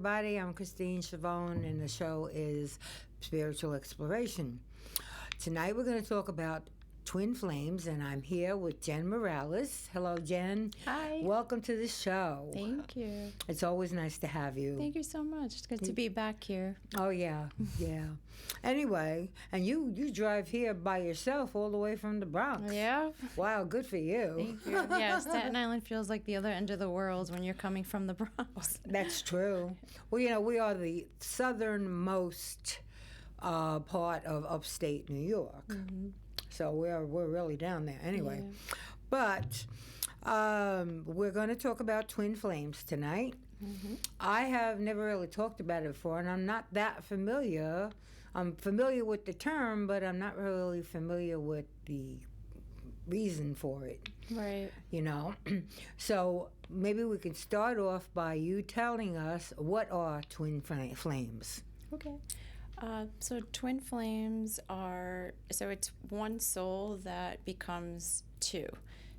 everybody. I'm Christine Schiavone, and the show is Spiritual Exploration. Tonight we're going to talk about twin flames, and I'm here with Jen Morales. Hello, Jen. Hi. Welcome to the show. Thank you. It's always nice to have you. Thank you so much. It's good to be back here. Oh, yeah, yeah. Anyway, and you drive here by yourself all the way from the Bronx. Yeah. Wow, good for you. Thank you. Yeah, Staten Island feels like the other end of the world when you're coming from the Bronx. That's true. Well, we are the southernmost part of upstate New York. Mm-hmm. So we're really down there anyway. Yeah. But we're going to talk about twin flames tonight. Mm-hmm. I have never really talked about it before, and I'm not that familiar. I'm familiar with the term, but I'm not really familiar with the reason for it. Right. So maybe we can start off by you telling us what are twin flames. Okay. So twin flames it's one soul that becomes two.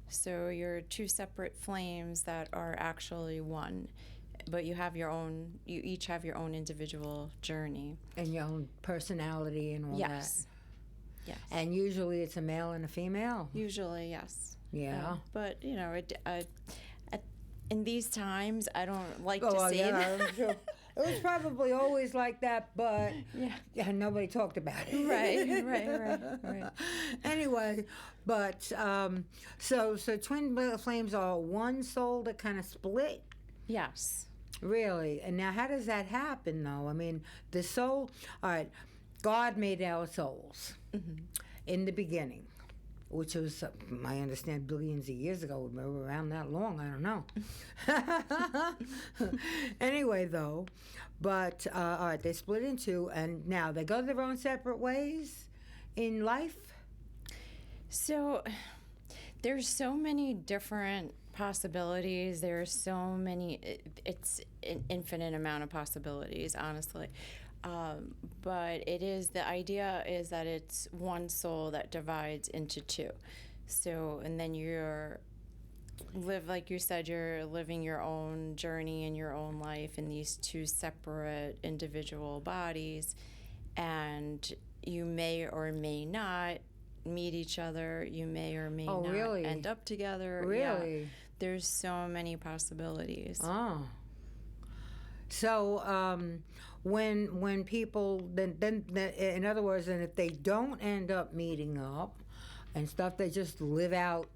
So you're two separate flames that are actually one, but you each have your own individual journey. And your own personality and all that. Yes. And usually it's a male and a female? Usually, yes. Yeah. But, in these times, I don't like to say that. I'm sure. It was probably always like that, but nobody talked about it. Right. Anyway, but so twin flames are one soul that kind of split? Yes. Really? And now how does that happen, though? I mean, the soul, all right, God made our souls in the beginning, which was, I understand, billions of years ago, around that long, I don't know. Anyway, though, but, all right, they split in two, and now they go their own separate ways in life? So, there's so many different possibilities. There's so many, it's an infinite amount of possibilities, honestly. But the idea is that it's one soul that divides into two. So, and then like you said, you're living your own journey in your own life in these two separate individual bodies, and you may or may not meet each other. You may or may not end up together. Really? Yeah. There's so many possibilities. Oh. So when people then in other words, and if they don't end up meeting up and stuff, they just live out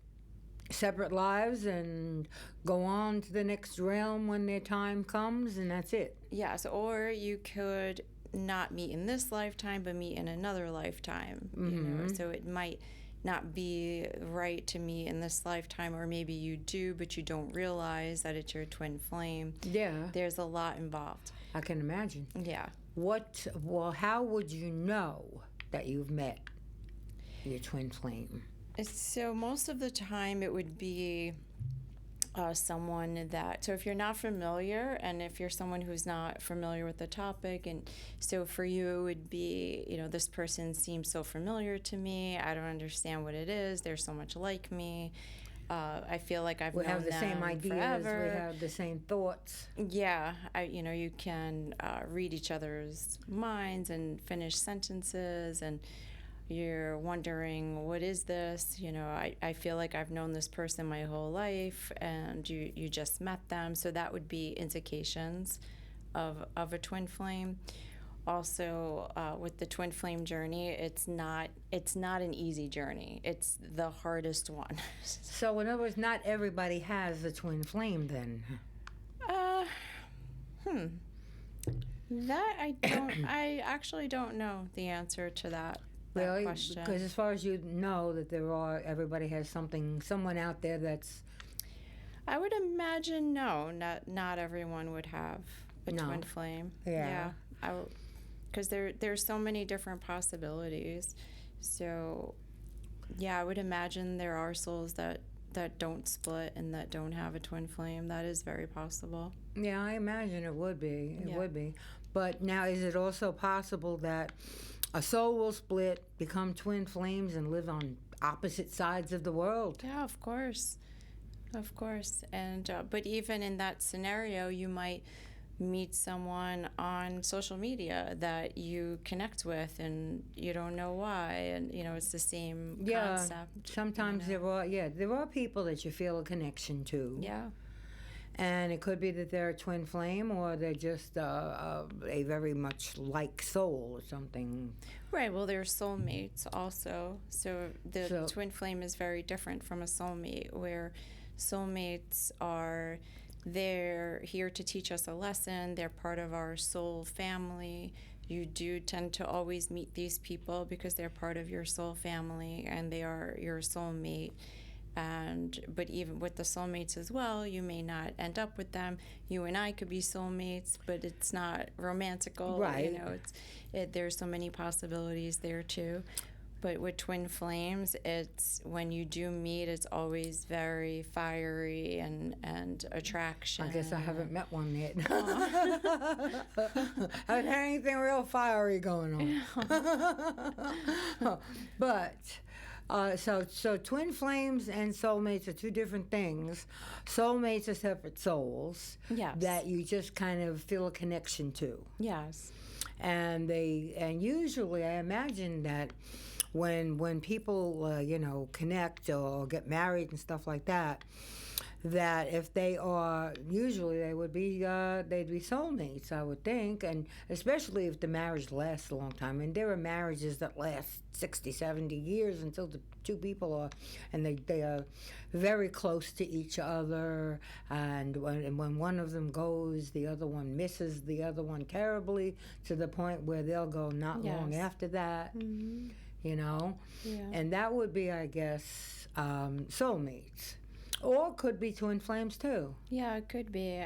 separate lives and go on to the next realm when their time comes, and that's it. Yes, or you could not meet in this lifetime, but meet in another lifetime. Mm-hmm. So it might not be right to meet in this lifetime, or maybe you do, but you don't realize that it's your twin flame. Yeah. There's a lot involved. I can imagine. Yeah. How would you know that you've met your twin flame? So most of the time it would be someone so if you're not familiar, and if you're someone who's not familiar with the topic, and so for you it would be, this person seems so familiar to me, I don't understand what it is, they're so much like me, I feel like we have the same ideas, forever. We have the same thoughts. Yeah, you can read each other's minds and finish sentences, and you're wondering, what is this? I feel like I've known this person my whole life, and you just met them. So that would be indications of a twin flame. Also, with the twin flame journey, it's not an easy journey. It's the hardest one. So in other words, not everybody has a twin flame then? That I actually don't know the answer to that. Really? Because as far as you know, that everybody has someone out there that's... I would imagine not everyone would have a twin flame. Yeah. Because there's so many different possibilities. So, yeah, I would imagine there are souls that don't split and that don't have a twin flame. That is very possible. Yeah, I imagine it would be. It would be. But now, is it also possible that a soul will split, become twin flames, and live on opposite sides of the world? Yeah, of course. And but even in that scenario, you might meet someone on social media that you connect with and you don't know why, and it's the same concept. Sometimes there are people that you feel a connection to. Yeah. And it could be that they're a twin flame, or they're just a very much like soul or something. Right. Well, they're soulmates also. So the twin flame is very different from a soulmate, where soulmates are, they're here to teach us a lesson. They're part of our soul family. You do tend to always meet these people because they're part of your soul family and they are your soulmate. But even with the soulmates as well, you may not end up with them. You and I could be soulmates, but it's not romantical. Right. There's so many possibilities there too. But with twin flames, it's when you do meet, it's always very fiery and attraction. I guess I haven't met one yet. I haven't had anything real fiery going on. But so twin flames and soulmates are two different things. Soulmates are separate souls. Yes. That you just kind of feel a connection to. Yes. And usually I imagine that when people connect or get married and stuff like that, that if they are, usually they would be they'd be soulmates, I would think, and especially if the marriage lasts a long time. And there are marriages that last 60, 70 years until the two people are, and they are very close to each other, and when one of them goes, the other one misses the other one terribly, to the point where they'll go not long after that. Mm-hmm. Yeah. And that would be, I guess, soulmates. Or it could be twin flames too. Yeah, it could be.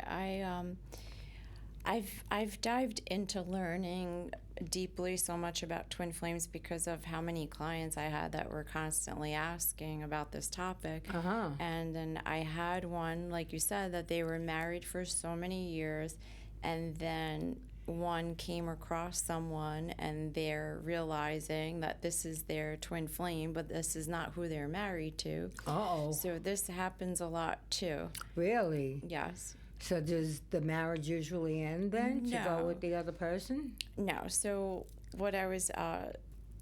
I've dived into learning deeply so much about twin flames because of how many clients I had that were constantly asking about this topic. Uh-huh. And then I had one, like you said, that they were married for so many years, and then one came across someone and they're realizing that this is their twin flame, but this is not who they're married to. Uh-oh. So this happens a lot too. Really? Yes. So does the marriage usually end then to go with the other person? No. So what I was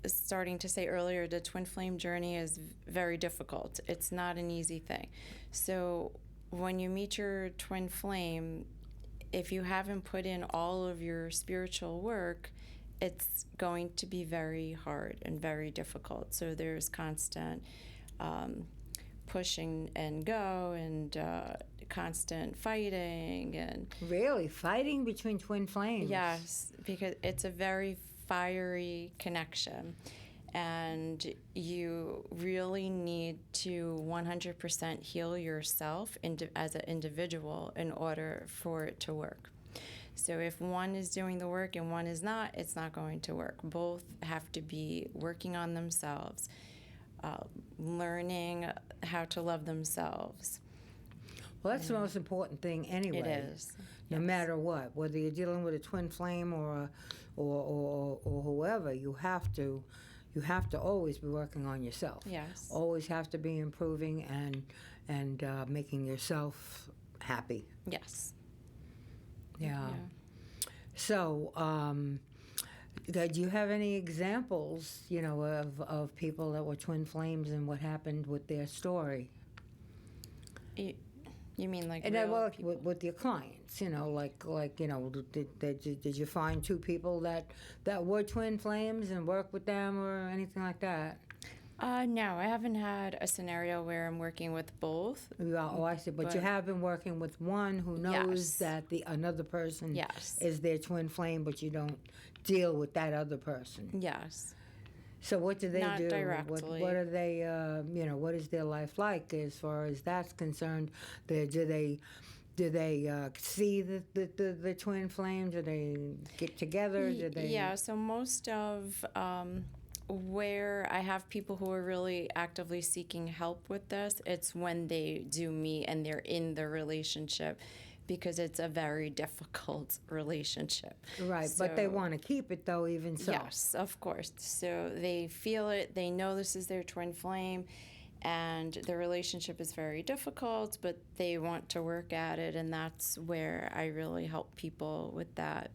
starting to say earlier, the twin flame journey is very difficult. It's not an easy thing. So when you meet your twin flame, if you haven't put in all of your spiritual work, it's going to be very hard and very difficult. So there's constant pushing and go and constant fighting and Really? Fighting between twin flames? yes, because it's a very fiery connection. And you really need to 100% heal yourself as an individual in order for it to work. So if one is doing the work and one is not, it's not going to work. Both have to be working on themselves, learning how to love themselves. Well, that's the most important thing anyway. It is. No matter what, whether you're dealing with a twin flame or whoever, you have to always be working on yourself. Yes. Always have to be improving and making yourself happy. Yes. Yeah. So, do you have any examples, of people that were twin flames and what happened with their story? You mean like And real well, people? with your clients, did you find two people that were twin flames and work with them or anything like that? No, I haven't had a scenario where I'm working with both. Oh, I see. But you have been working with one who knows that another person is their twin flame, but you don't deal with that other person. Yes. So what do they Not do? directly. What are they? What is their life like as far as that's concerned? Do they see the twin flame? Do they get together? Do they? Yeah. So most of where I have people who are really actively seeking help with this, it's when they do meet and they're in the relationship, because it's a very difficult relationship. Right, but they want to keep it though, even so. Yes, of course. So they feel it, they know this is their twin flame, and the relationship is very difficult, but they want to work at it, and that's where I really help people with that.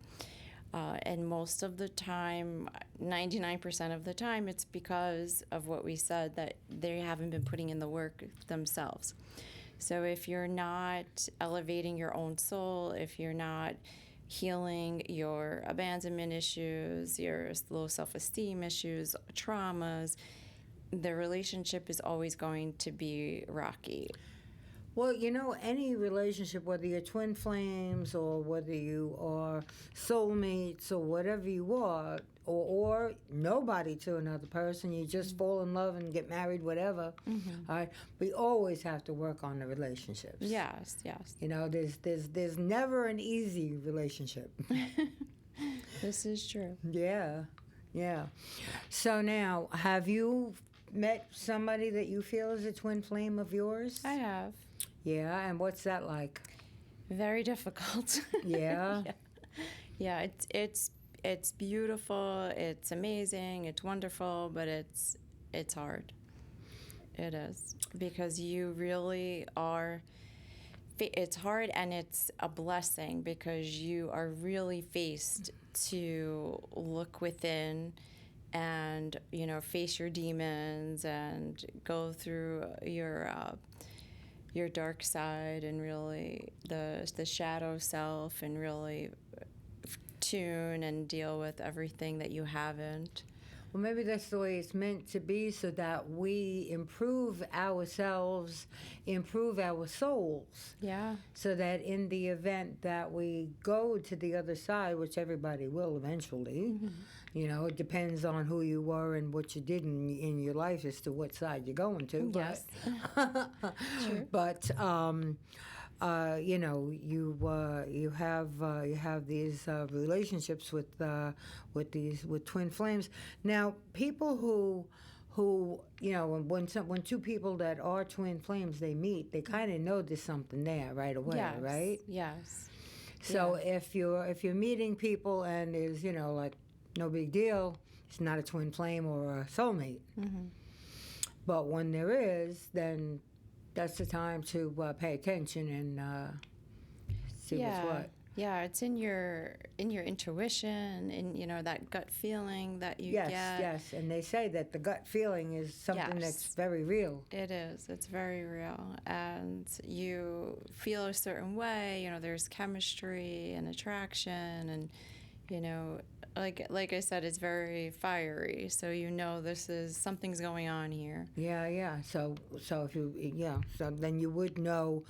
And most of the time, 99% of the time, it's because of what we said, that they haven't been putting in the work themselves. So if you're not elevating your own soul, if you're not healing your abandonment issues, your low self-esteem issues, traumas, the relationship is always going to be rocky. Well, any relationship, whether you're twin flames or whether you are soulmates or whatever you are, or nobody to another person, you just fall in love and get married, whatever. All right, we always have to work on the relationships. Yes. There's never an easy relationship. This is true. Yeah. So now, have you met somebody that you feel is a twin flame of yours? I have. Yeah, and what's that like? Very difficult. Yeah. Yeah, it's beautiful, it's amazing, it's wonderful, but it's hard. It is, because you really are. It's hard, and it's a blessing, because you are really faced to look within and face your demons and go through your dark side, and really the shadow self, and really tune and deal with everything that you haven't. Well, maybe that's the way it's meant to be, so that we improve ourselves, improve our souls. Yeah. So that in the event that we go to the other side, which everybody will eventually, it depends on who you were and what you did in your life as to what side you're going to. Yes. True. But you have these relationships with twin flames. Now, people who when two people that are twin flames, they meet, they kind of know there's something there right away, Yes. right? Yes. So if you're meeting people and there's like no big deal, it's not a twin flame or a soulmate. But when there is, then that's the time to pay attention and see what's what. Yeah, it's in your intuition, in that gut feeling that you get. Yes, and they say that the gut feeling is something that's very real. It is. It's very real, and you feel a certain way. There's chemistry and attraction, and like I said, it's very fiery. So this is something's going on here. Yeah. So then you would know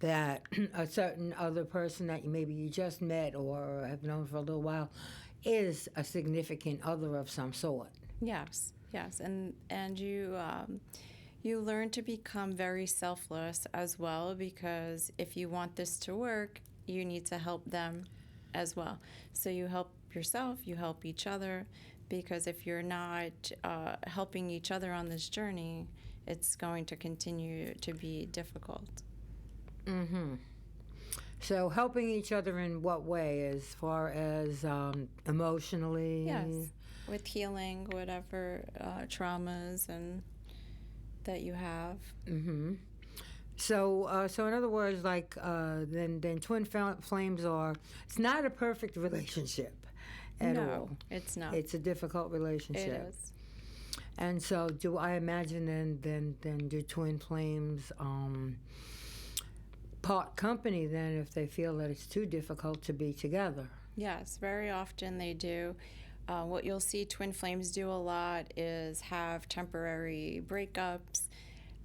that a certain other person that you just met or have known for a little while is a significant other of some sort. Yes, and you learn to become very selfless as well, because if you want this to work, you need to help them as well. So you help yourself, you help each other, because if you're not helping each other on this journey, it's going to continue to be difficult. So helping each other in what way, as far as emotionally? Yes, with healing whatever traumas and that you have. So in other words, then twin flames it's not a perfect relationship at all. No, it's not. It's a difficult relationship. It is. And so, do I imagine then do twin flames part company then if they feel that it's too difficult to be together? Yes, very often they do. What you'll see twin flames do a lot is have temporary breakups,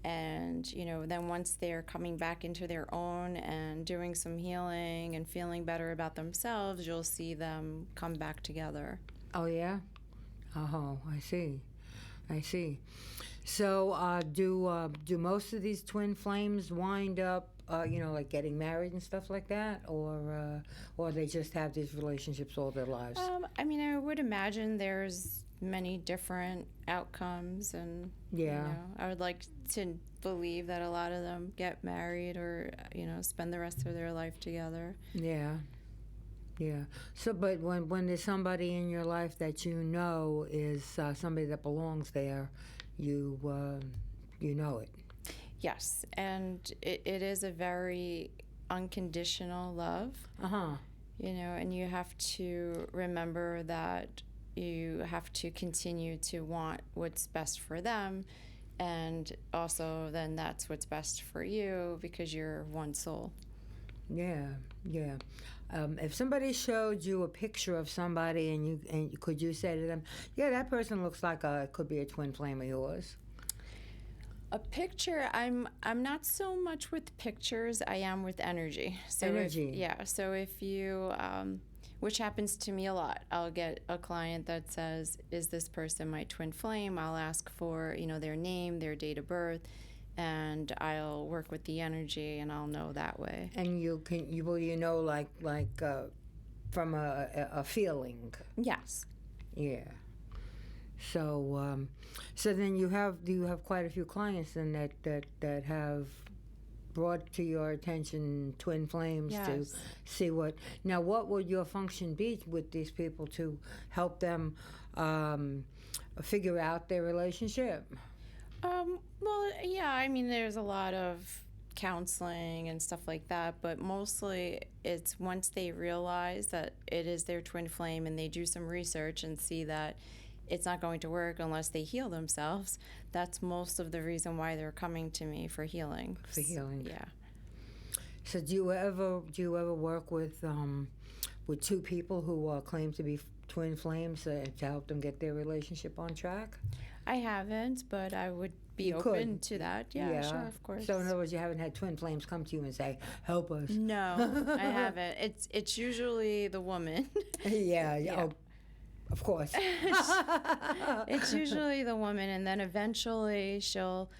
and then once they're coming back into their own and doing some healing and feeling better about themselves, you'll see them come back together. Oh yeah? Oh, I see. So do most of these twin flames wind up like getting married and stuff like that, or they just have these relationships all their lives? I would imagine there's many different outcomes, and I would like to believe that a lot of them get married or spend the rest of their life together. Yeah. So, but when there's somebody in your life that is somebody that belongs there, you know it. Yes, and it is a very unconditional love. You know, and you have to remember that you have to continue to want what's best for them, and also then that's what's best for you because you're one soul. Yeah, yeah. If somebody showed you a picture of somebody and could you say to them, yeah, that person looks like could be a twin flame of yours? A picture, I'm not so much with pictures. I am with energy. So Energy. So if you, which happens to me a lot, I'll get a client that says, "Is this person my twin flame?" I'll ask for their name, their date of birth, and I'll work with the energy, and I'll know that way. And you know like from a feeling. Yes. Yeah. So, so then you have quite a few clients then that have brought to your attention twin flames to see what would your function be with these people to help them figure out their relationship? Well, yeah, I mean, there's a lot of counseling and stuff like that, but mostly it's once they realize that it is their twin flame and they do some research and see that it's not going to work unless they heal themselves. That's most of the reason why they're coming to me for healing. For healing. Yeah. So do you ever work with two people who claim to be twin flames to help them get their relationship on track? I haven't, but I would be open to that. Yeah, sure, of course. So in other words, you haven't had twin flames come to you and say, "Help us." No, I haven't. It's usually the woman. Yeah. Oh, of course. It's usually the woman, and then eventually she'll.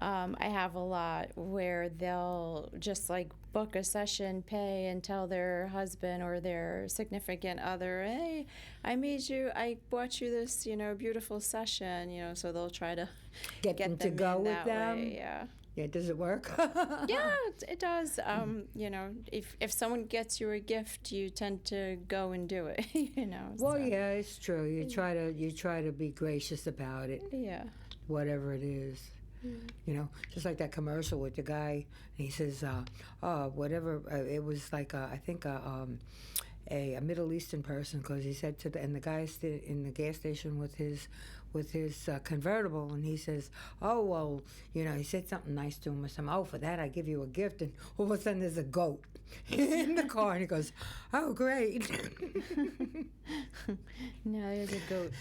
I have a lot where they'll just like book a session, pay, and tell their husband or their significant other, "Hey, I bought you this, beautiful session," so they'll try to get them to go with them. Way, yeah. Yeah, does it work? Yeah, it does. If someone gets you a gift, you tend to go and do it. Well, yeah, it's true. You try to be gracious about it. Yeah. Whatever it is. Just like that commercial with the guy, and he says, whatever, it was like, I think a Middle Eastern person, because he said and the guy's in the gas station with his convertible, and he says, oh, well, he said something nice to him or something, oh, for that I give you a gift, and all of a sudden there's a goat in the car, and he goes, oh, great. No, there's a goat.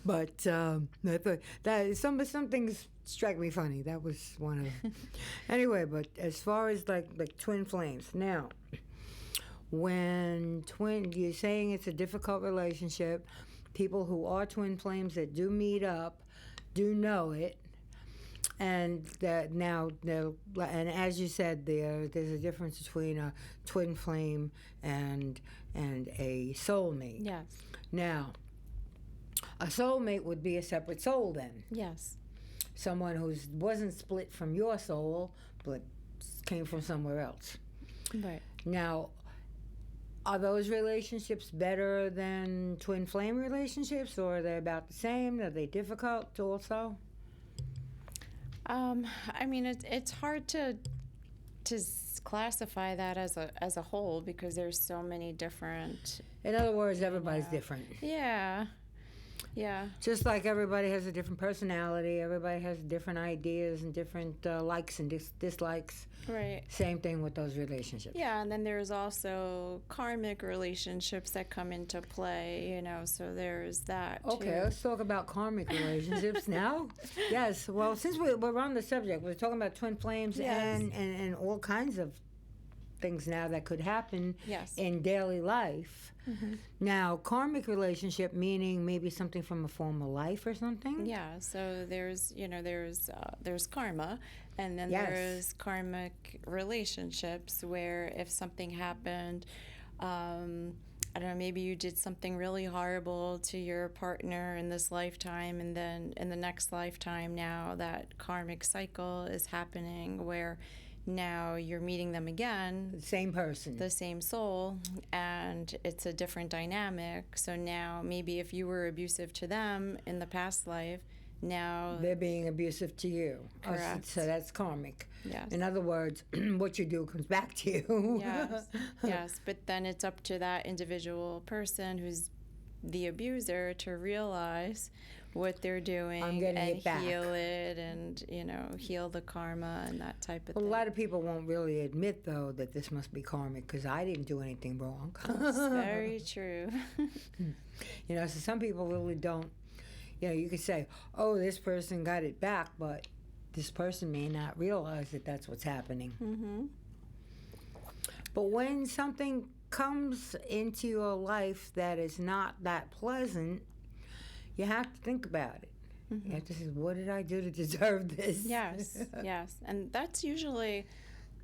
But I thought that some things strike me funny. That was one of anyway, but as far as like twin flames, now when you're saying it's a difficult relationship, people who are twin flames that do meet up do know it, and that now and as you said, there's a difference between a twin flame and a soulmate. Yes. Now, a soulmate would be a separate soul then. Yes. Someone who wasn't split from your soul, but came from somewhere else. Right. Now, are those relationships better than twin flame relationships, or are they about the same? Are they difficult also? I mean, it's hard to classify that as a whole because there's so many different. In other words, everybody's different. Yeah. Yeah. Just like everybody has a different personality, everybody has different ideas and different likes and dislikes. Right. Same thing with those relationships. Yeah, and then there's also karmic relationships that come into play, so there's that too. Okay, let's talk about karmic relationships now. Yes, well, since we're on the subject, we're talking about twin flames. Yes. and all kinds of things now that could happen in daily life. Mm-hmm. Now, karmic relationship meaning maybe something from a former life or something? Yeah, so there's karma, and then there's karmic relationships where if something happened, I don't know, maybe you did something really horrible to your partner in this lifetime, and then in the next lifetime now that karmic cycle is happening where now you're meeting them again. The same person. The same soul, and it's a different dynamic. So now maybe if you were abusive to them in the past life, now they're being abusive to you. Correct. So that's karmic. Yes. In other words, what you do comes back to you. Yes, yes, but then it's up to that individual person who's the abuser to realize what they're doing I'm getting and it back. heal it, and heal the karma and that type of A thing. lot of people won't really admit, though, that this must be karmic because I didn't do anything wrong. That's very true. So some people really don't. You could say, oh, this person got it back, but this person may not realize that that's what's happening. Mm-hmm. But when something comes into your life that is not that pleasant, you have to think about it. Mm-hmm. You have to say, what did I do to deserve this? Yes, yes. And that's usually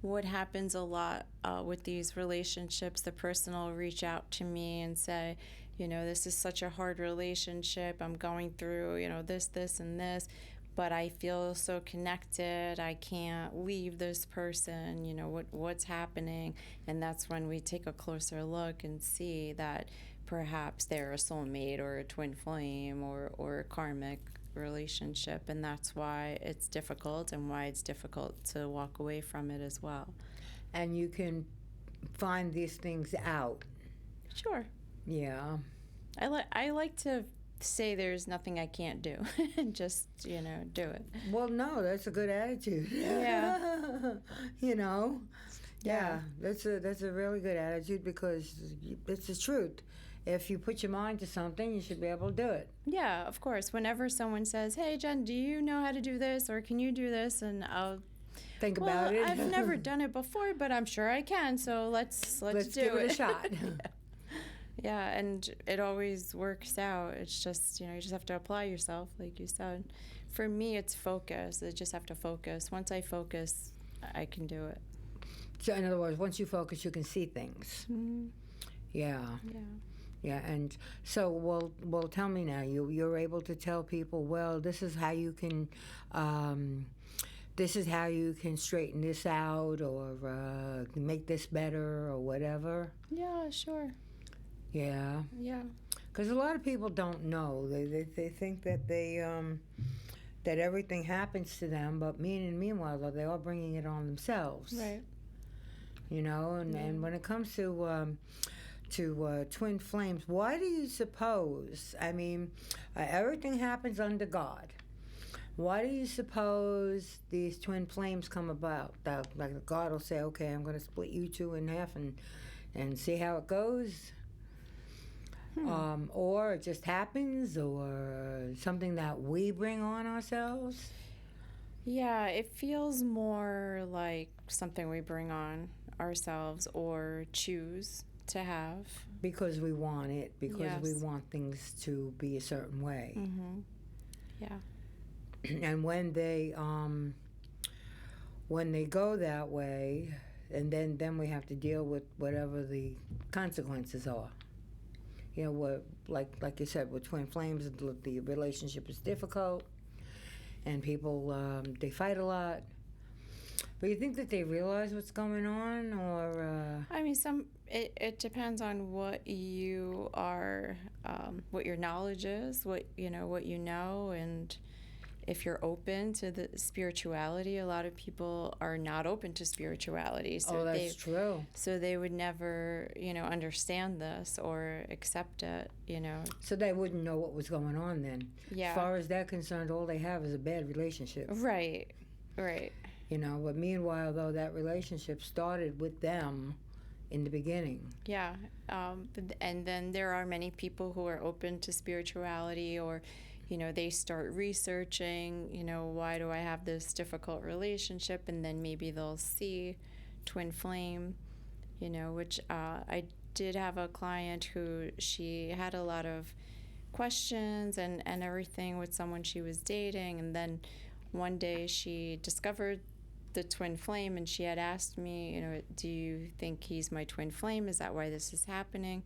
what happens a lot with these relationships. The person will reach out to me and say, this is such a hard relationship. I'm going through, this, and this, but I feel so connected. I can't leave this person. What's happening? And that's when we take a closer look and see that perhaps they're a soulmate or a twin flame or a karmic relationship, and that's why it's difficult and why it's difficult to walk away from it as well. And you can find these things out. Sure. Yeah. I like to say there's nothing I can't do and just do it. Well, no, that's a good attitude. Yeah. Yeah, that's a really good attitude because it's the truth. If you put your mind to something, you should be able to do it. Yeah, of course. Whenever someone says, "Hey, Jen, do you know how to do this, or can you do this?" and I'll think about it. I've never done it before, but I'm sure I can. So let's give it a shot. Yeah, and it always works out. It's just, you just have to apply yourself, like you said. For me, it's focus. I just have to focus. Once I focus, I can do it. So, in other words, once you focus, you can see things. Mm-hmm. Yeah. Yeah. Yeah, and so, well, tell me now. You're able to tell people, well, this is how you can straighten this out, or make this better, or whatever. Yeah, sure. Yeah. Yeah. Because a lot of people don't know. They think that that everything happens to them, but meanwhile, though, they're all bringing it on themselves. Right. And when it comes to twin flames, why do you suppose? I mean, everything happens under God. Why do you suppose these twin flames come about? That, like, God will say, okay, I'm going to split you two in half and see how it goes? Or it just happens, or something that we bring on ourselves? Yeah, it feels more like something we bring on ourselves or choose to have. Because we want it, because we Yes. want things to be a certain way. Mm-hmm. Yeah. And when they go that way, and then we have to deal with whatever the consequences are. Like you said, with twin flames, the relationship is difficult, and people they fight a lot. But you think that they realize what's going on, or? I mean, it depends on what you are, what your knowledge is, what you know, and if you're open to the spirituality. A lot of people are not open to spirituality, so that's true. So they would never, understand this or accept it, So they wouldn't know what was going on then. Yeah. As far as they're concerned, all they have is a bad relationship. Right. But meanwhile, though, that relationship started with them in the beginning. Yeah. And then there are many people who are open to spirituality, or they start researching, why do I have this difficult relationship? And then maybe they'll see twin flame, which I did have a client who she had a lot of questions and everything with someone she was dating. And then one day she discovered the twin flame, and she had asked me, do you think he's my twin flame? Is that why this is happening?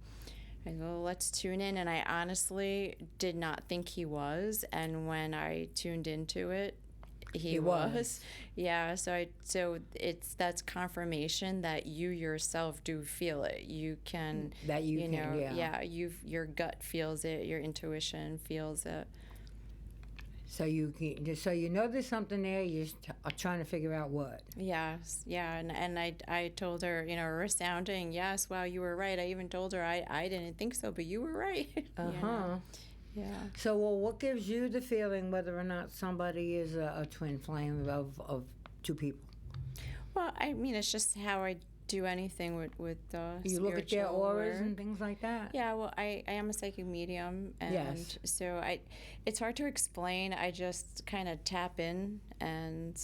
I go, let's tune in. And I honestly did not think he was. And when I tuned into it, he was. Yeah. So that's confirmation that you yourself do feel it. You can. That you can, yeah. Yeah. Your gut feels it. Your intuition feels it. So you know there's something there. You're trying to figure out what. Yes, yeah, and I told her, resounding yes. Wow, you were right. I even told her I didn't think so, but you were right. Yeah. So, what gives you the feeling whether or not somebody is a twin flame of two people? Well, I mean, it's just how I do anything with you look at their auras and things like that. Yeah, well, I am a psychic medium, and yes. So it's hard to explain. I just kind of tap in, and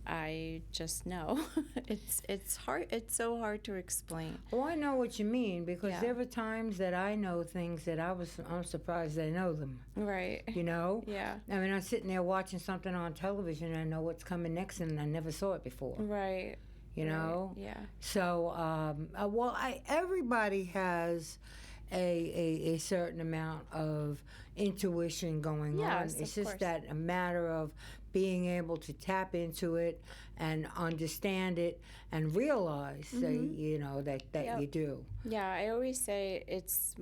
I just know. It's hard. It's so hard to explain. Oh, I know what you mean, because there were times that I know things that I'm surprised I know them. Right. Yeah. I mean, I'm sitting there watching something on television, and I know what's coming next, and I never saw it before. Right. Right. Yeah. So, everybody has a certain amount of intuition going on. It's just that a matter of being able to tap into it and understand it and realize that you do. Yeah, I always say it's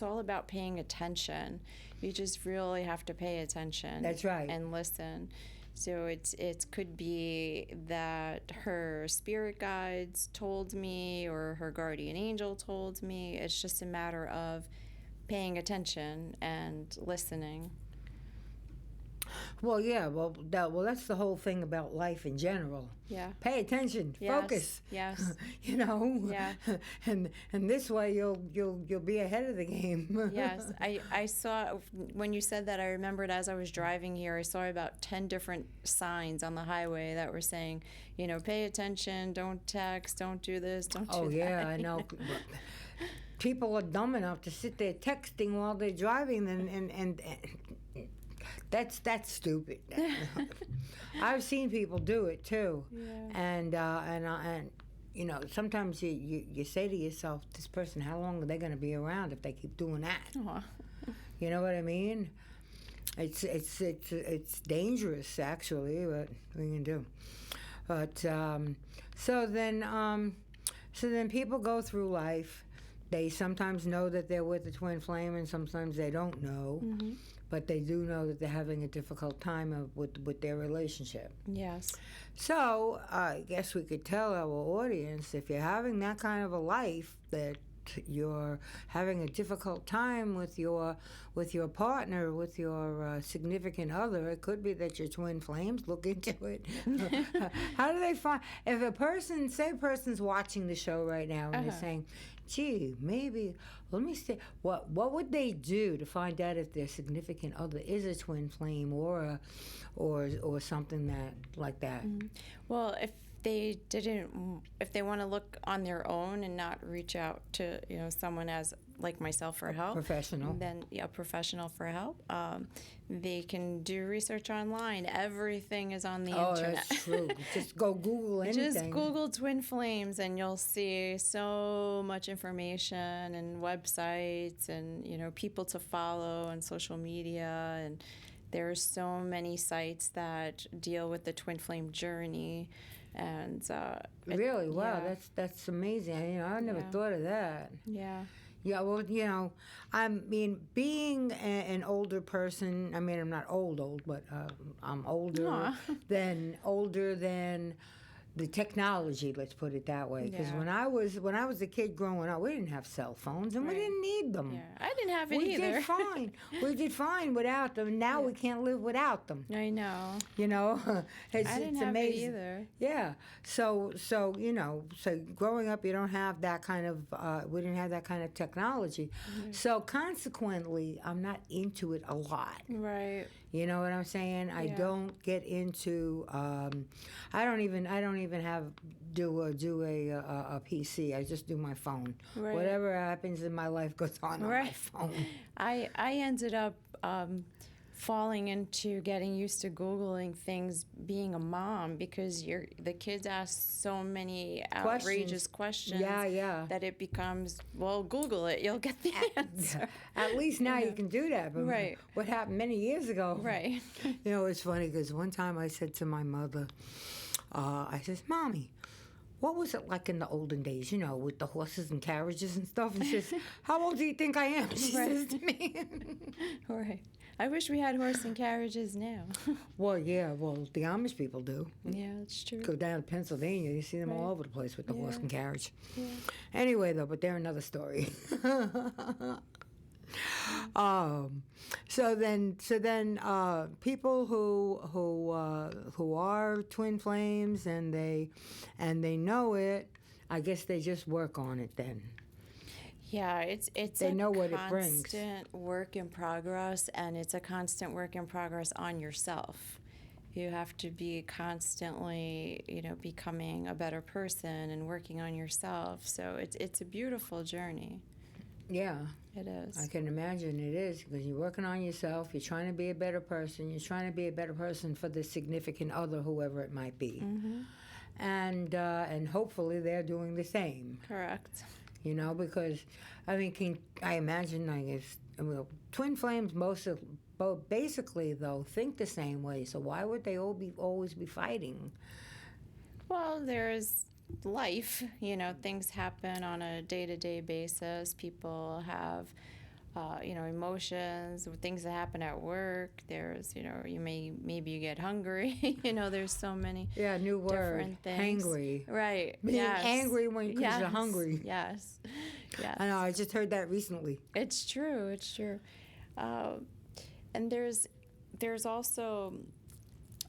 all about paying attention. You just really have to pay attention. That's right. And listen. So it could be that her spirit guides told me, or her guardian angel told me. It's just a matter of paying attention and listening. Well, yeah. Well, that's the whole thing about life in general. Yeah. Pay attention. Yes. Focus. Yes. Yeah. And this way you'll be ahead of the game. Yes. I saw, when you said that, I remembered as I was driving here, I saw about 10 different signs on the highway that were saying, pay attention, don't text, don't do this, don't do that. Oh yeah, I know. People are dumb enough to sit there texting while they're driving, and that's stupid. I've seen people do it too. Yeah. And sometimes you say to yourself, this person, how long are they going to be around if they keep doing that? Aww. You know what I mean? It's dangerous, actually. What we can do? But so then people go through life. They sometimes know that they're with a twin flame, and sometimes they don't know. Mm-hmm. But they do know that they're having a difficult time with their relationship. Yes. So I guess we could tell our audience, if you're having that kind of a life, that you're having a difficult time with your partner, with your significant other, it could be that you're twin flames. Look into it. How do they find, if a person's watching the show right now and they're saying, gee, maybe, let me see, what would they do to find out if their significant other is a twin flame or something like that? Mm-hmm. Well, if they want to look on their own and not reach out to someone as like myself for help, professional, then professional for help, they can do research online. Everything is on the internet. Oh, that's true. Just go Google anything. Just Google twin flames and you'll see so much information and websites and people to follow on social media, and there's so many sites that deal with the twin flame journey. And really, wow, that's amazing. I never thought of that. Yeah. Yeah, well, I mean, being an older person, I mean, I'm not old, but I'm older than the technology, let's put it that way. Because when I was a kid growing up, we didn't have cell phones, and we didn't need them. Yeah, I didn't have it we either. Did fine. We did fine without them. Now we can't live without them. I know. It's I didn't it's have amazing. it either. Yeah. So growing up, you don't have that kind of. We didn't have that kind of technology. Mm-hmm. So consequently, I'm not into it a lot. Right. You know what I'm saying? I don't get into. I don't even do a PC. I just do my phone. Right. Whatever happens in my life goes on my phone. I ended up falling into getting used to Googling things being a mom, because the kids ask so many outrageous questions that it becomes, well, Google it, you'll get the answer. At least now you can do that. But right. What happened many years ago? Right. It's funny because one time I said to my mother, I said, Mommy, what was it like in the olden days, with the horses and carriages and stuff? And she says, how old do you think I am? She says to me. Right. I wish we had horse and carriages now. Well, yeah, well, the Amish people do. Yeah, that's true. Go down to Pennsylvania, you see them all Right. over the place with the horse and carriage. Yeah. Anyway, though, but they're another story. So then, people who are twin flames and they know it, I guess they just work on it then. Yeah, it's They a know what it brings. constant work in progress, and it's a constant work in progress on yourself. You have to be constantly, becoming a better person and working on yourself. So it's a beautiful journey. Yeah, It is. I can imagine it is, because you're working on yourself. You're trying to be a better person. You're trying to be a better person for the significant other, whoever it might be, and hopefully they're doing the same. Correct. Because I imagine, twin flames both basically though think the same way. So why would they always be fighting? Well, there's life. Things happen on a day-to-day basis. People have, emotions, things that happen at work. There's, maybe you get hungry. There's so many new word, different things. hangry. Right. Being Yes. angry because you're hungry. Yes. Yes. I know. I just heard that recently. It's true. It's true. And there's also,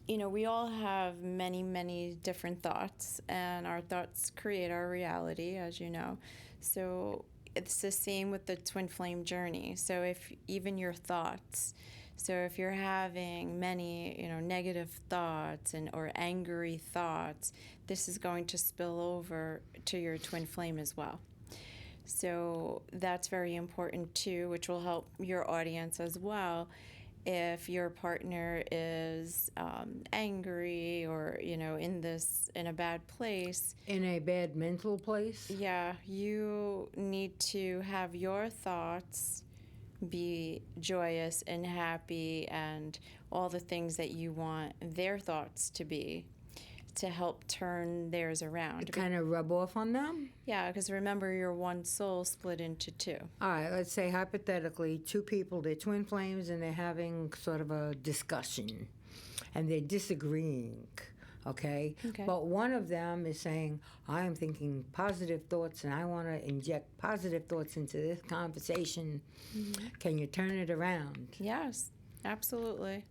we all have many, many different thoughts, and our thoughts create our reality, as you know. So it's the same with the twin flame journey. So if even your thoughts, so if you're having many, negative thoughts or angry thoughts, this is going to spill over to your twin flame as well. So that's very important too, which will help your audience as well. If your partner is angry or in a bad place, In a bad mental place. yeah, you need to have your thoughts be joyous and happy and all the things that you want their thoughts to be, to help turn theirs around. Kind of rub off on them. Yeah, because remember, you're one soul split into two. All right, let's say hypothetically, two people, they're twin flames and they're having sort of a discussion and they're disagreeing, okay? But one of them is saying, I am thinking positive thoughts and I want to inject positive thoughts into this conversation. Can you turn it around? Yes, absolutely.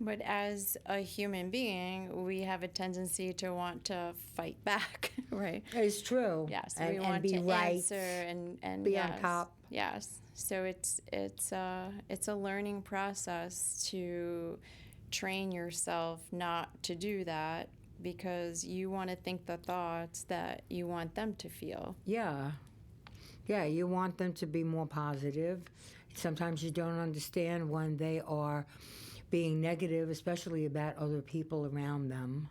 But as a human being, we have a tendency to want to fight back, right? It's true. Yes, and, we want be to right, answer and be yes, on top. Yes. So it's a learning process to train yourself not to do that, because you want to think the thoughts that you want them to feel. Yeah. Yeah, you want them to be more positive. Sometimes you don't understand when they are being negative, especially about other people around them.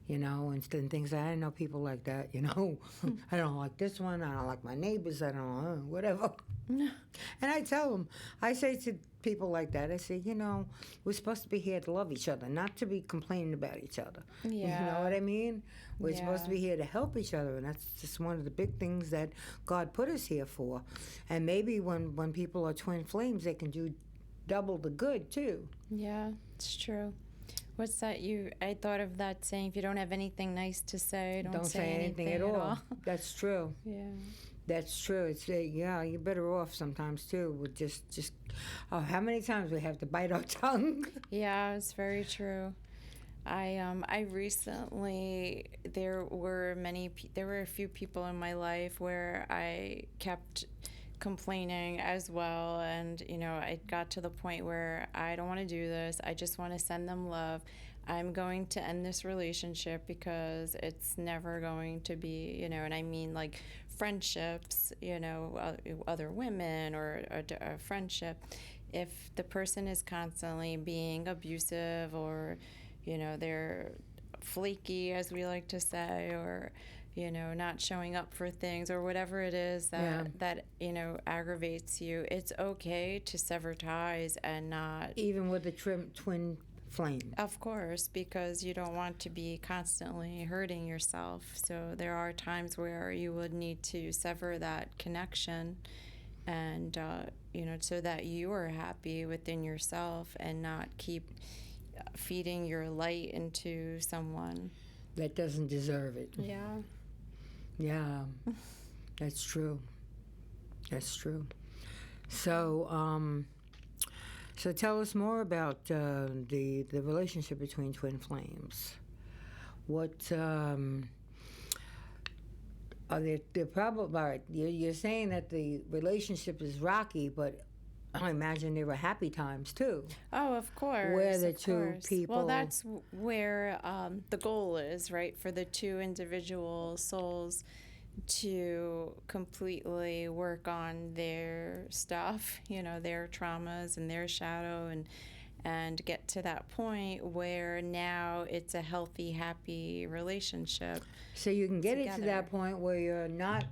And things I didn't know people like that, I don't like this one, I don't like my neighbors, I don't know, whatever. And I tell them, I say to people like that, I say, we're supposed to be here to love each other, not to be complaining about each other. Yeah. You know what I mean? We're Yeah. supposed to be here to help each other, and that's just one of the big things that God put us here for. And maybe when people are twin flames, they can do double the good, too. Yeah, it's true. What's that? I thought of that saying, if you don't have anything nice to say, don't say anything at all. That's true. Yeah. That's true. It's you're better off sometimes too with just how many times we have to bite our tongue. Yeah, it's very true. I recently there were a few people in my life where I kept complaining as well, and I got to the point where I don't want to do this. I just want to send them love. I'm going to end this relationship because it's never going to be, and I mean like friendships, other women or a friendship. If the person is constantly being abusive or, they're flaky, as we like to say, or not showing up for things or whatever it is that aggravates you, it's okay to sever ties and not... Even with the twin flame. Of course, because you don't want to be constantly hurting yourself. So there are times where you would need to sever that connection and so that you are happy within yourself and not keep feeding your light into someone that doesn't deserve it. Yeah, that's true. That's true. So so tell us more about the relationship between twin flames. What are the problem? All right, you're saying that the relationship is rocky, but I imagine there were happy times too. Oh, of course. Where the two people. Well, that's where the goal is, right? For the two individual souls to completely work on their stuff, their traumas and their shadow, and get to that point where now it's a healthy, happy relationship. So you can get it to that point where you're not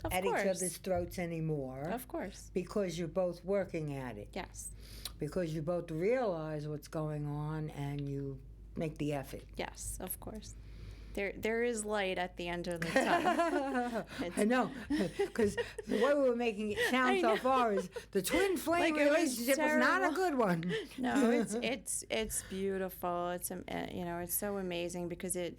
at each other's throats anymore. Of course. Because you're both working at it. Yes. Because you both realize what's going on and you make the effort. Yes, of course. There is light at the end of the tunnel. I know, because the way we were making it sound so far is the twin flame relationship was not a good one. No, it's beautiful. It's it's so amazing because it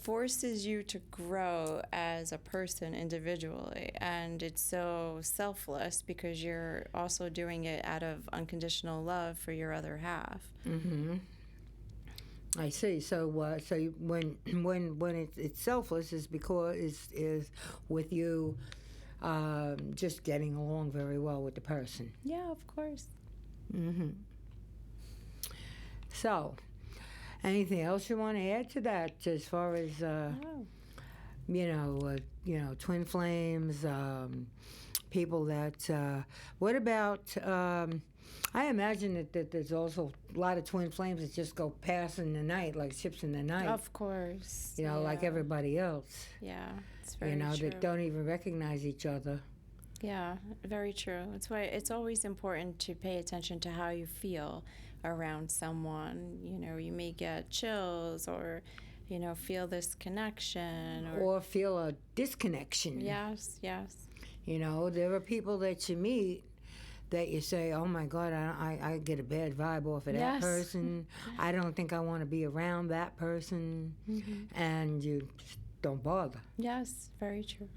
forces you to grow as a person individually, and it's so selfless because you're also doing it out of unconditional love for your other half. Mm-hmm. I see. So, so when it's selfless is because is with you just getting along very well with the person. Yeah, of course. Mm-hmm. So, anything else you want to add to that, as far as twin flames, people that? What about? I imagine that there's also a lot of twin flames that just go past in the night, like ships in the night. Of course. Like everybody else. Yeah, it's very true. That don't even recognize each other. Yeah, very true. That's why it's always important to pay attention to how you feel around someone. You may get chills or, feel this connection. Or feel a disconnection. Yes. There are people that you meet that you say, oh my God, I get a bad vibe off of that person. I don't think I want to be around that person. Mm-hmm. And you just don't bother. Yes, very true.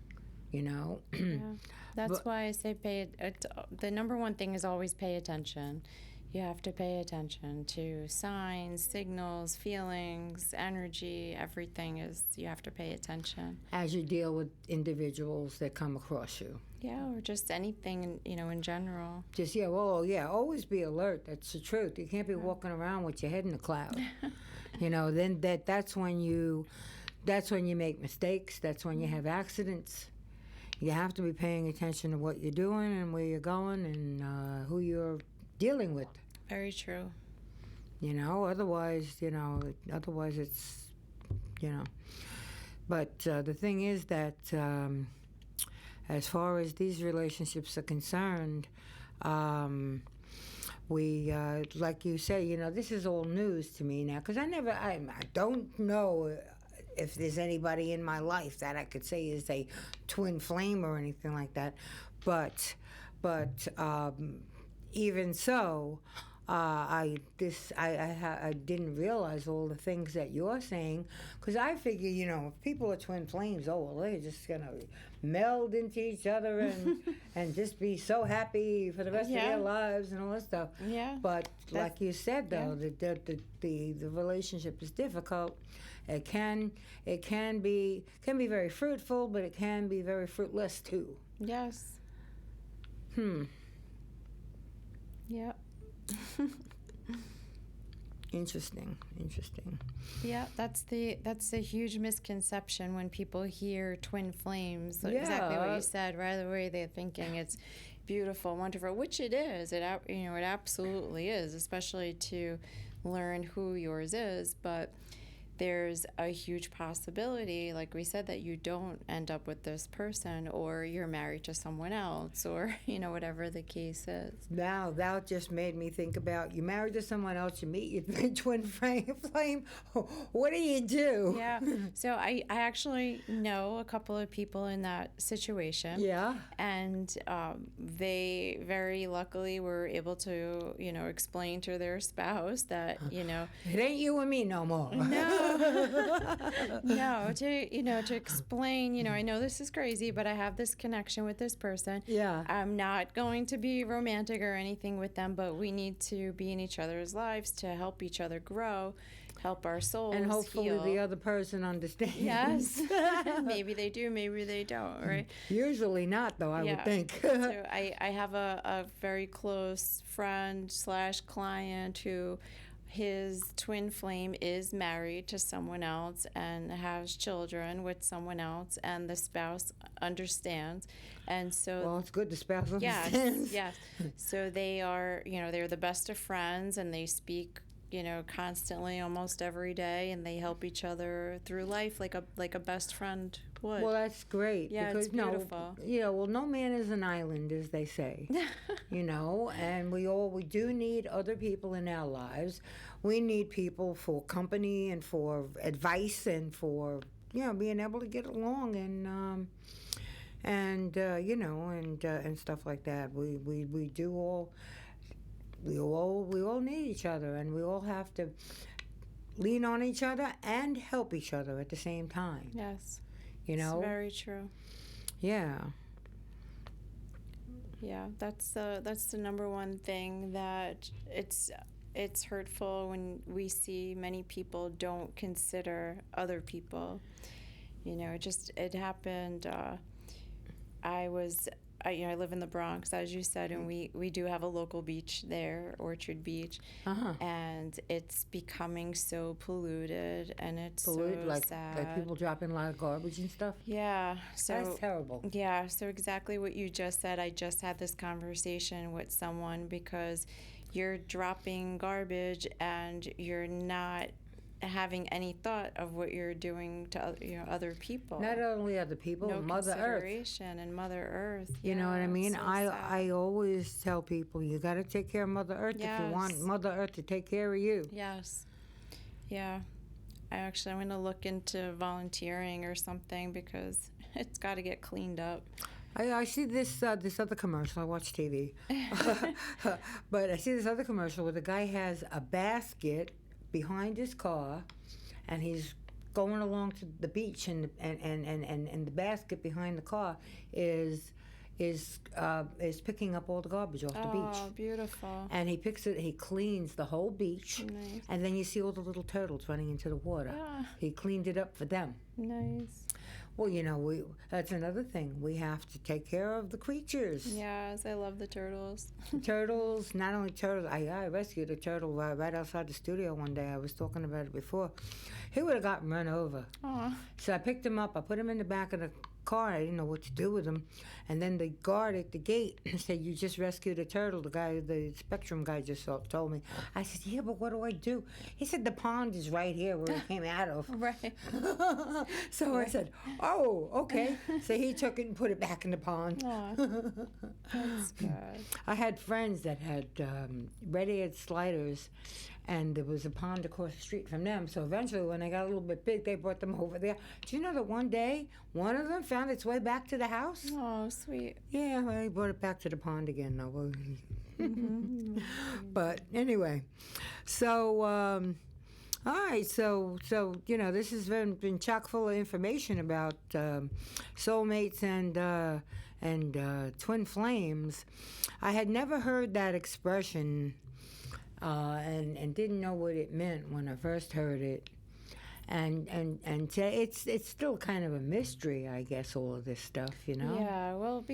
Yeah. That's why I say the number one thing is always pay attention. You have to pay attention to signs, signals, feelings, energy, everything you have to pay attention. As you deal with individuals that come across you. Yeah, or just anything, in general. Always be alert. That's the truth. You can't be walking around with your head in the cloud. Then that's when you make mistakes. That's when you have accidents. You have to be paying attention to what you're doing and where you're going and who you're dealing with. Very true. Otherwise it's, But the thing is that as far as these relationships are concerned, we, like you say, this is all news to me now, because I don't know if there's anybody in my life that I could say is a twin flame or anything like that, but even so, I didn't realize all the things that you're saying, because I figure, if people are twin flames, they're just gonna meld into each other and just be so happy for the rest of their lives and all that stuff. Yeah. But like you said, though, the relationship is difficult. It can be very fruitful, but it can be very fruitless too. Yes. Yep. Interesting. Yeah, that's a huge misconception when people hear twin flames. Yeah. Exactly what you said. Right away, they're thinking it's beautiful, wonderful, which it is. It absolutely is, especially to learn who yours is. But there's a huge possibility, like we said, that you don't end up with this person, or you're married to someone else, or, whatever the case is. Now, that just made me think about, you married to someone else, you meet your twin flame. What do you do? Yeah. So I actually know a couple of people in that situation. Yeah. And they very luckily were able to, explain to their spouse that, It ain't you and me no more. No, to explain, I know this is crazy, but I have this connection with this person. Yeah. I'm not going to be romantic or anything with them, but we need to be in each other's lives to help each other grow, help our souls And hopefully heal. the other person understands. Yes. Maybe they do, maybe they don't, right? Usually not, though, I would think. So I have a very close friend / client who his twin flame is married to someone else and has children with someone else, and the spouse understands. And so, Well, it's good the spouse understands. yes. So they are, they're the best of friends, and they speak, constantly, almost every day, and they help each other through life like a best friend would. Well, that's great. Yeah, because, it's beautiful. No man is an island, as they say. And we do need other people in our lives. We need people for company and for advice and for being able to get along and stuff like that. We do all. We all need each other, and we all have to lean on each other and help each other at the same time. Yes. It's very true. Yeah. Yeah, that's the number one thing, that it's hurtful when we see many people don't consider other people. It happened. I live in the Bronx, as you said, and we do have a local beach there, Orchard Beach, and it's becoming so polluted, and it's so sad. Like people dropping a lot of garbage and stuff? Yeah. So that's terrible. Yeah, so exactly what you just said. I just had this conversation with someone, because you're dropping garbage and you're not having any thought of what you're doing to other people. Not only other people, no Mother Earth. consideration and Mother Earth. You know what I mean? So I always tell people, you got to take care of Mother Earth if you want Mother Earth to take care of you. Yes. Yeah. I'm going to look into volunteering or something, because it's got to get cleaned up. I see this other commercial. I watch TV. But I see this other commercial where the guy has a basket behind his car, and he's going along to the beach, and the basket behind the car is picking up all the garbage off the beach. Oh, beautiful. And he picks it, he cleans the whole beach. Nice. And then you see all the little turtles running into the water. Ah. He cleaned it up for them. Nice. Well, that's another thing. We have to take care of the creatures. Yes, I love the turtles. Turtles, not only turtles. I rescued a turtle right outside the studio one day. I was talking about it before. He would have gotten run over. Aw. So I picked him up. I put him in the back of the car. I didn't know what to do with him. And then the guard at the gate said, "You just rescued a turtle." The Spectrum guy just told me. I said, "Yeah, but what do I do?" He said, "The pond is right here where it came out of." Right. So I said, "Oh, okay." So he took it and put it back in the pond. Aw. That's good. I had friends that had red-eared sliders, and there was a pond across the street from them. So eventually, when they got a little bit big, they brought them over there. Do you know that one day, one of them found its way back to the house? Oh, sweet. Yeah, well, they brought it back to the pond again, though. Mm-hmm. But anyway, so all right, so this has been chock full of information about soulmates and twin flames. I had never heard that expression. And didn't know what it meant when I first heard it, and it's still kind of a mystery, I guess, all of this stuff, Yeah, well,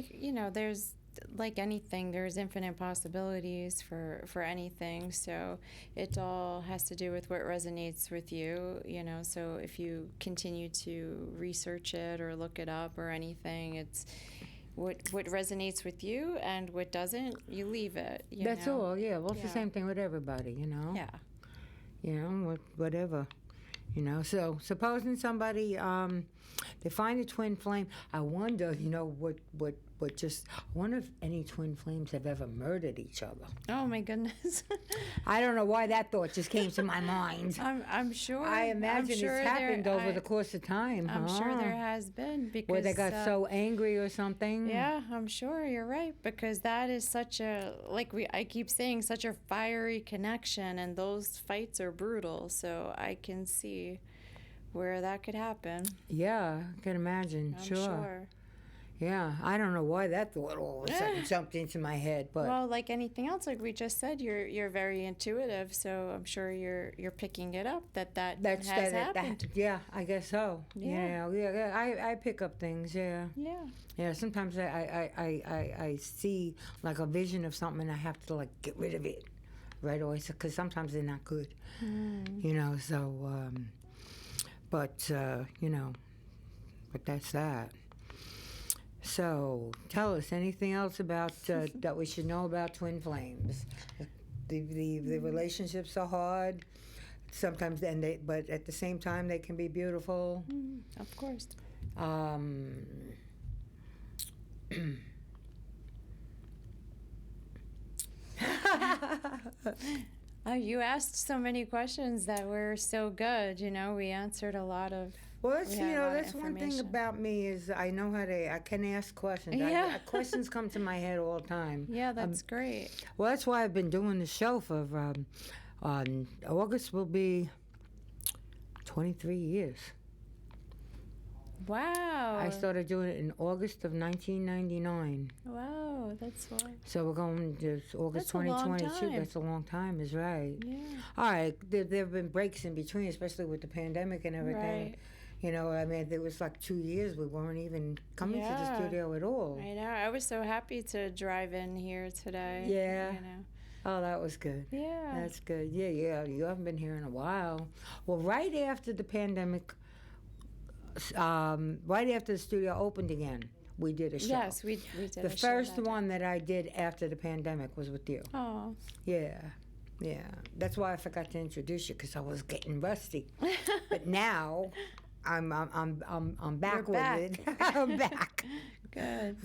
there's, like anything, there's infinite possibilities for anything. So it all has to do with what resonates with you, So if you continue to research it or look it up or anything, it's what resonates with you, and what doesn't, you leave it. That's all. Yeah. Well, it's the same thing with everybody. Yeah. Whatever. You know, so supposing somebody they find a twin flame, I wonder, you know, what just I wonder if any twin flames have ever murdered each other. Oh my goodness. I don't know why that thought just came to my mind. I'm sure. I imagine it's happened over the course of time. I'm sure there has been, because where they got so angry or something. Yeah, I'm sure you're right, because that is such a, I keep saying, such a fiery connection, and those fights are brutal. So I can see where that could happen. Yeah, I can imagine. I'm sure. Yeah, I don't know why that thought all of a sudden jumped into my head, but well, like anything else, like we just said, you're very intuitive, so I'm sure you're picking it up that has happened. Yeah, I guess so. Yeah. I pick up things. Yeah. Yeah. Sometimes I see like a vision of something, and I have to like get rid of it right away, because sometimes they're not good. You know. So, but you know, but that's that. So, tell us anything else about that we should know about twin flames. The relationships are hard sometimes, but at the same time they can be beautiful. Of course. You asked so many questions that were so good. You know, we answered a lot of. Well, that's one thing about me is I can ask questions. Yeah. Questions come to my head all the time. Yeah, that's great. Well, that's why I've been doing the show for, on August will be 23 years. Wow. I started doing it in August of 1999. Wow, that's why. So we're going to August 2022. That's a long time, is right. Yeah. All right, there have been breaks in between, especially with the pandemic and everything. Right. You know, I mean, there was like 2 years we weren't even coming to the studio at all. I know. I was so happy to drive in here today. Yeah. You know. Oh, that was good. Yeah. That's good. Yeah. You haven't been here in a while. Well, right after the pandemic, right after the studio opened again, we did a show. Yes, we did the first one that I did after the pandemic was with you. Oh. Yeah. That's why I forgot to introduce you, because I was getting rusty. But now I'm back with it. I'm back. Good.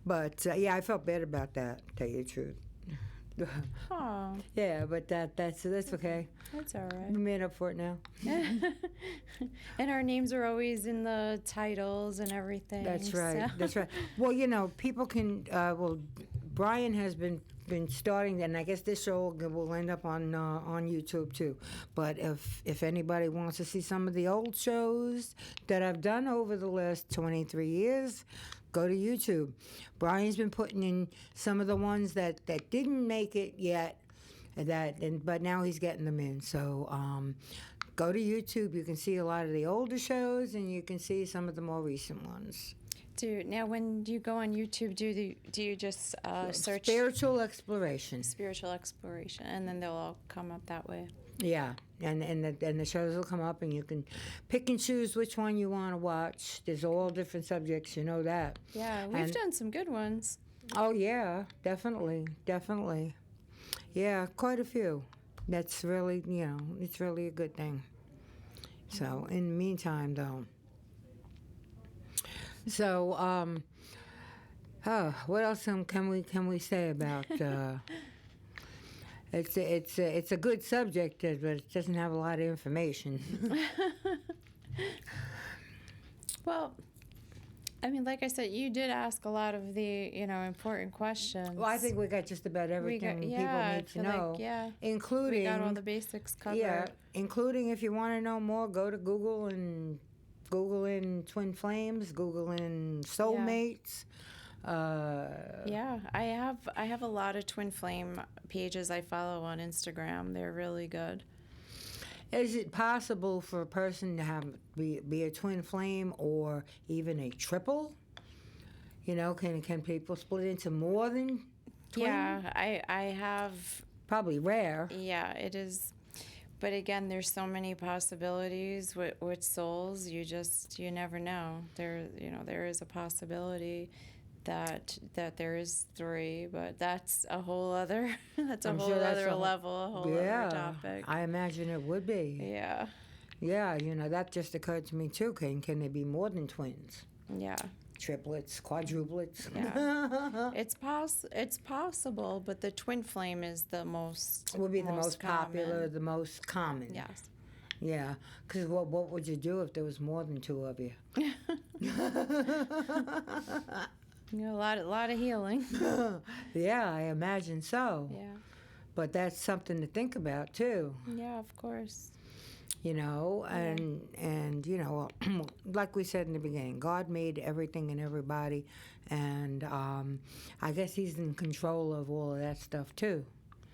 But I felt bad about that, to tell you the truth. Oh. Yeah, but that's okay. That's all right. We made up for it now. And our names are always in the titles and everything. That's right. So. That's right. Well, you know, people can. Brian has been starting, and I guess this show will end up on YouTube too. But if anybody wants to see some of the old shows that I've done over the last 23 years, go to YouTube. Brian's been putting in some of the ones that didn't make it yet, but now he's getting them in. So go to YouTube. You can see a lot of the older shows, and you can see some of the more recent ones. Now, when you go on YouTube, do you just search spiritual exploration, and then they'll all come up that way? Yeah, and the shows will come up, and you can pick and choose which one you want to watch. There's all different subjects, you know that. Yeah, we've done some good ones. Oh yeah, definitely. Yeah, quite a few. That's really, it's really a good thing. So in the meantime, though. So, what else can we say about? It's a good subject, but it doesn't have a lot of information. Well, I mean, like I said, you did ask a lot of the important questions. Well, I think we got just about everything people need to know. Including we got all the basics covered. Yeah, including if you want to know more, go to Google and Google in twin flames, Google in soulmates. I have a lot of twin flame pages I follow on Instagram. They're really good. Is it possible for a person to be a twin flame or even a triple? Can people split into more than twin? Yeah, I have. Probably rare. Yeah, it is. But again, there's so many possibilities with souls. You never know. There is a possibility that there is 3, but that's a whole other that's a I'm whole sure that's other a whole- level, a whole other topic. I imagine it would be. Yeah. Yeah, that just occurred to me too. Can there be more than twins? Yeah. Triplets, quadruplets. Yeah. It's possible, but the twin flame is the most Would be the most popular, common. the most common. Yes. Yeah, because what would you do if there was more than 2 of you? A lot of healing. Yeah, I imagine so. Yeah. But that's something to think about too. Yeah, of course. And like we said in the beginning, God made everything and everybody, and I guess He's in control of all of that stuff too.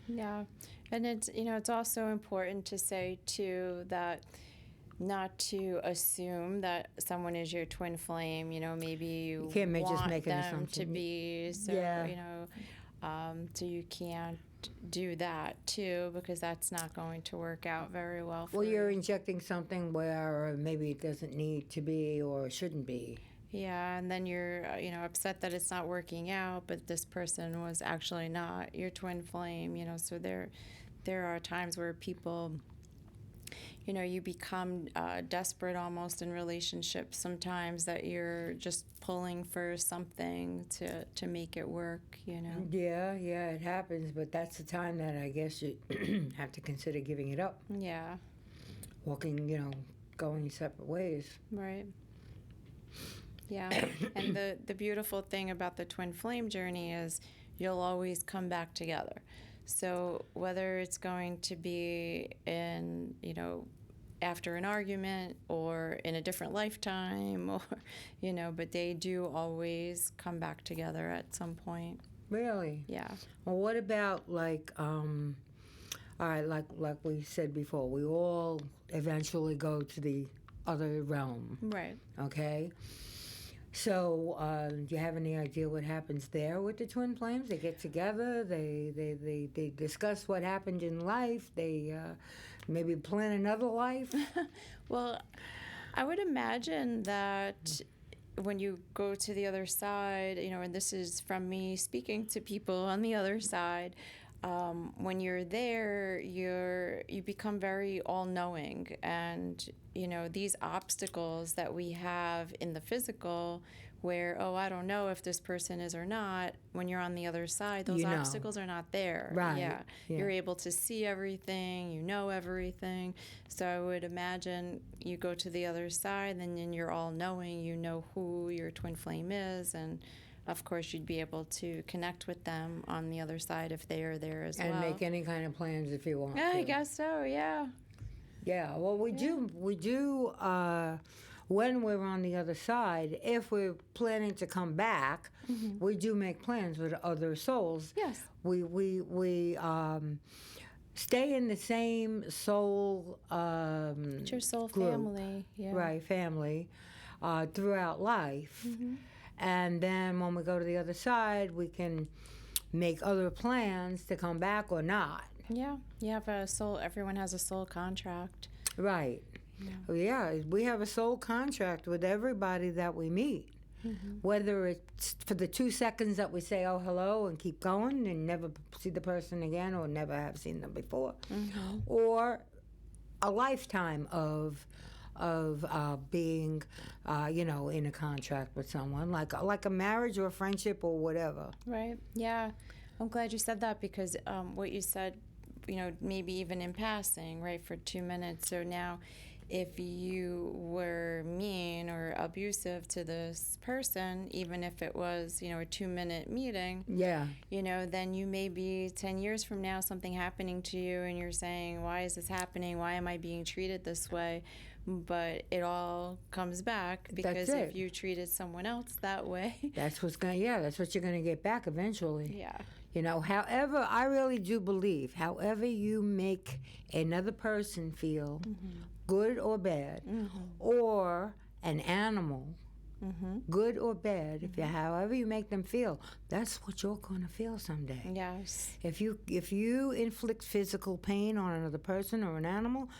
Yeah, and it's also important to say too that not to assume that someone is your twin flame. Maybe you can't want just make an them to assumption. be. So Yeah. so you can't do that too, because that's not going to work out very well for Well, you're you. injecting something where maybe it doesn't need to be or shouldn't be. Yeah, and then you're upset that it's not working out, but this person was actually not your twin flame. So there are times where people, you become desperate almost in relationships sometimes, that you're just pulling for something to make it work. Yeah, it happens, but that's the time that I guess you have to consider giving it up. Yeah. Walking, going separate ways. Right. Yeah. And the beautiful thing about the twin flame journey is you'll always come back together. So whether it's going to be in, after an argument or in a different lifetime, or, but they do always come back together at some point. Really? Yeah. Well, what about all right, like we said before, we all eventually go to the other realm. Right. Okay. So, do you have any idea what happens there with the twin flames? They get together. They discuss what happened in life. They maybe plan another life. Well, I would imagine that when you go to the other side, and this is from me speaking to people on the other side, when you're there, you become very all-knowing, and these obstacles that we have in the physical, where I don't know if this person is or not. When you're on the other side, those obstacles are not there. Right. Yeah. You're able to see everything. Everything. So I would imagine you go to the other side, and then you're all-knowing. You know who your twin flame is, and of course, you'd be able to connect with them on the other side if they are there as well. And make any kind of plans if you want Yeah, to. I guess so, yeah. Yeah, well, we do, when we're on the other side, if we're planning to come back, we do make plans with other souls. Yes. We stay in the same soul It's your soul group. family. Yeah. Right, family, throughout life. And then when we go to the other side, we can make other plans to come back or not. Yeah. You have a soul, everyone has a soul contract. Right. Yeah, we have a soul contract with everybody that we meet. Whether it's for the 2 seconds that we say, oh, hello, and keep going and never see the person again or never have seen them before, or a lifetime of being, in a contract with someone, like a marriage or a friendship or whatever. Right. Yeah. I'm glad you said that, because what you said, maybe even in passing, right, for 2 minutes. So now, if you were mean or abusive to this person, even if it was, a 2-minute meeting, then you may be 10 years from now, something happening to you, and you're saying, why is this happening? Why am I being treated this way? But it all comes back, because if you treated someone else that way, that's what you're gonna get back eventually. Yeah. However, I really do believe, however you make another person feel, good or bad, or an animal, good or bad, however you make them feel, that's what you're going to feel someday. Yes. If you inflict physical pain on another person or an animal,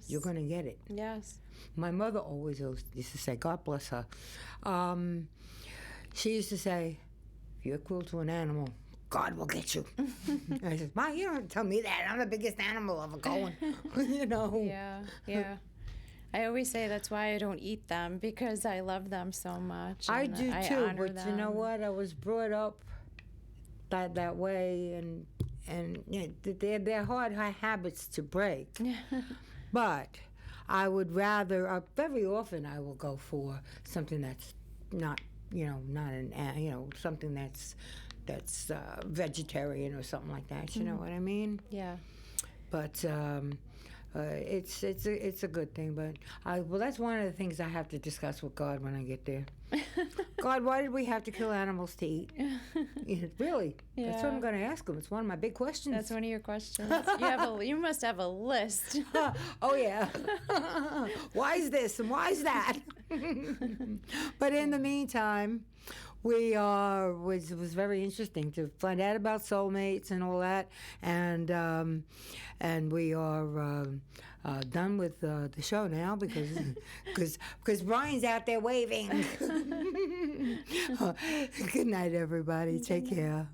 you're going to get it. Yes. My mother always used to say, God bless her, she used to say, if you're cruel to an animal, God will get you. I said, Ma, you don't tell me that. I'm the biggest animal ever going. You know? Yeah. I always say that's why I don't eat them, because I love them so much. I do too, but them. you know what? I was brought up that way, and you know, they're hard habits to break. But I would rather, very often I will go for something that's not, not something that's vegetarian or something like that. You know what I mean? Yeah. But it's a good thing. But that's one of the things I have to discuss with God when I get there. God, why did we have to kill animals to eat? Really? Yeah. That's what I'm going to ask him. It's one of my big questions. That's one of your questions. You must have a list. Oh yeah. Why is this and why is that? But in the meantime, it was very interesting to find out about soulmates and all that, and we are done with the show now because Brian's out there waving. Good night, everybody. Take care.